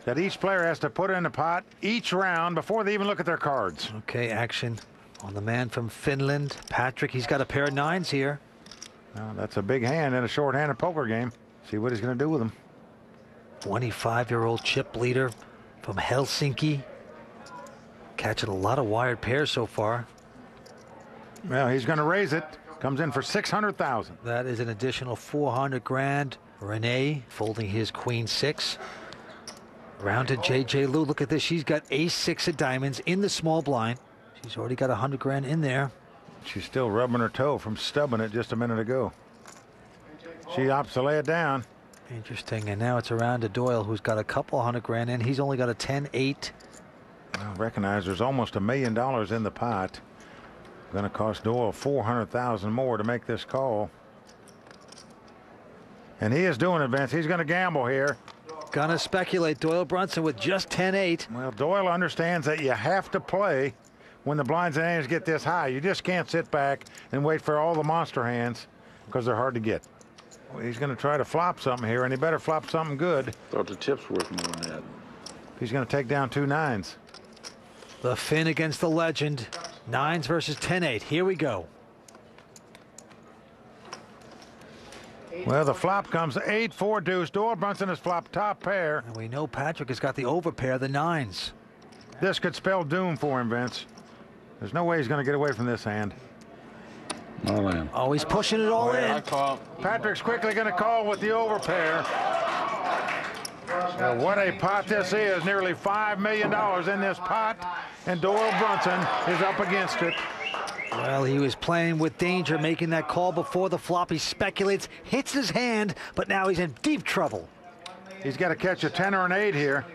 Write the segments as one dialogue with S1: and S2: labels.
S1: that each player has to put in the pot each round before they even look at their cards.
S2: Okay, action on the man from Finland, Patrick. He's got a pair of nines here.
S1: Well, that's a big hand in a short-handed poker game. See what he's going to do with them.
S2: 25-year-old chip leader from Helsinki. Catching a lot of wired pairs so far.
S1: Well, he's going to raise it. Comes in for 600,000.
S2: That is an additional 400 grand. Rene folding his queen six. Round to JJ Lou. Look at this. She's got ace-6 of diamonds in the small blind. She's already got 100 grand in there.
S1: She's still rubbing her toe from stubbing it just a minute ago. She opts to lay it down.
S2: Interesting. And now it's around to Doyle, who's got a couple 100 grand in. He's only got a 10-8.
S1: Well, recognize there's almost $1 million in the pot. Going to cost Doyle 400,000 more to make this call. And he is doing it, Vince. He's going to gamble here.
S2: Gonna speculate. Doyle Brunson with just 10-8.
S1: Well, Doyle understands that you have to play when the blinds and hands get this high. You just can't sit back and wait for all the monster hands because they're hard to get. Well, he's going to try to flop something here, and he better flop something good.
S3: Thought the tip's worth more than that.
S1: He's going to take down 2 nines.
S2: The Finn against the legend. Nines versus 10-8. Here we go.
S1: Well, the flop comes 8-4 deuce. Doyle Brunson has flopped top pair.
S2: And we know Patrick has got the over pair, the nines.
S1: This could spell doom for him, Vince. There's no way he's going to get away from this hand.
S3: All in.
S2: Oh, he's pushing it all in.
S1: Patrick's quickly going to call with the over pair. Well, what a pot this is. Nearly $5 million in this pot. And Doyle Brunson is up against it.
S2: Well, he was playing with danger, making that call before the flop. He speculates, hits his hand, but now he's in deep trouble.
S1: He's got to catch a 10 or an 8 here.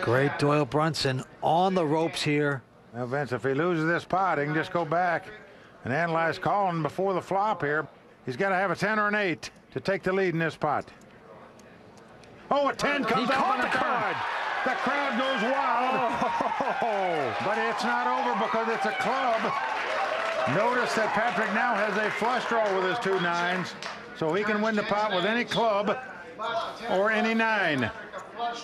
S2: Great Doyle Brunson on the ropes here.
S1: Now, Vince, if he loses this pot, he can just go back and analyze calling before the flop here. He's got to have a 10 or an 8 to take the lead in this pot. Oh, a 10 comes up on the card. The crowd goes wild. Oh, but it's not over because it's a club. Notice that Patrick now has a flush draw with his 2 nines, so he can win the pot with any club or any 9.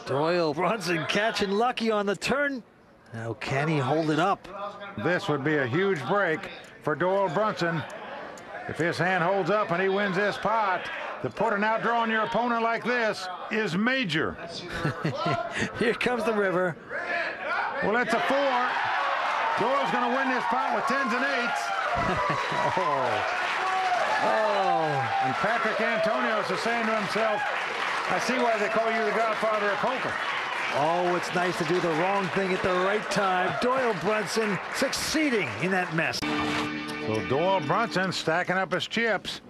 S2: Doyle Brunson catching lucky on the turn. Now can he hold it up?
S1: This would be a huge break for Doyle Brunson. If his hand holds up and he wins this pot, to put an outdraw on your opponent like this is major.
S2: Here comes the river.
S1: Well, it's a 4. Doyle's going to win this pot with 10s and 8s.
S2: Oh.
S1: And Patrick Antonios is saying to himself, I see why they call you the godfather of poker.
S2: Oh, it's nice to do the wrong thing at the right time. Doyle Brunson succeeding in that mess.
S1: So Doyle Brunson stacking up his chips.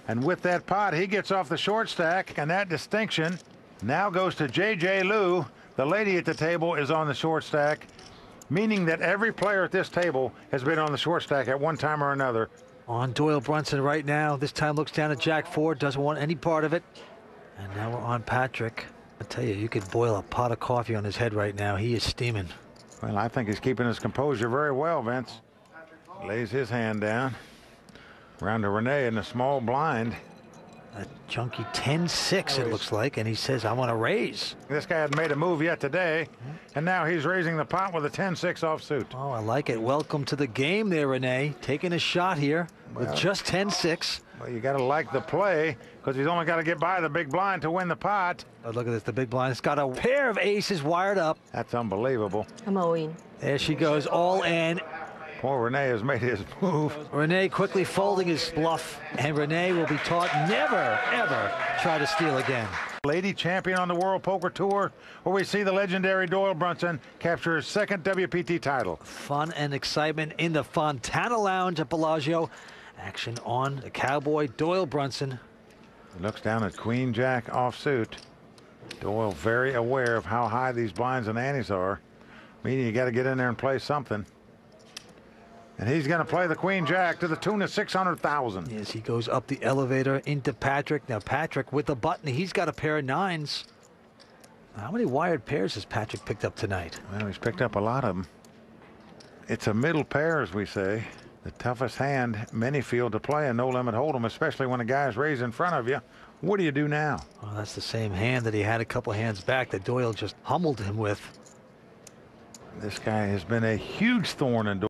S1: And with that pot, he gets off the short stack, and that distinction now goes to JJ Lou. The lady at the table is on the short stack, meaning that every player at this table has been on the short stack at one time or another.
S2: On Doyle Brunson right now. This time looks down at Jack 4, doesn't want any part of it. And now we're on Patrick. I tell you, you could boil a pot of coffee on his head right now. He is steaming.
S1: Well, I think he's keeping his composure very well, Vince. Lays his hand down. Round to Rene in the small blind.
S2: A chunky 10-6 it looks like, and he says, I want to raise.
S1: This guy hadn't made a move yet today, and now he's raising the pot with a 10-6 offsuit.
S2: Oh, I like it. Welcome to the game there, Rene. Taking a shot here with just 10-6.
S1: Well, you got to like the play, because he's only got to get by the big blind to win the pot.
S2: Oh, look at this, the big blind. It's got a pair of aces wired up.
S1: That's unbelievable.
S4: I'm all in.
S2: There she goes, all in.
S1: Poor Rene has made his move.
S2: Rene quickly folding his bluff, and Rene will be taught never, ever try to steal again.
S1: Lady champion on the World Poker Tour, where we see the legendary Doyle Brunson capture his 2nd WPT title.
S2: Fun and excitement in the Fontana Lounge at Bellagio. Action on the cowboy Doyle Brunson.
S1: He looks down at Queen Jack offsuit. Doyle very aware of how high these blinds and antes are, meaning you got to get in there and play something. And he's going to play the Queen Jack to the tune of 600,000.
S2: Yes, he goes up the elevator into Patrick. Now Patrick with the button. He's got a pair of 9s. How many wired pairs has Patrick picked up tonight?
S1: Well, he's picked up a lot of them. It's a middle pair, as we say. The toughest hand many feel to play a no-limit hold'em, especially when a guy's raised in front of you What do you do now?
S2: Well, that's the same hand that he had a couple hands back that Doyle just humbled him with.
S1: This guy has been a huge thorn in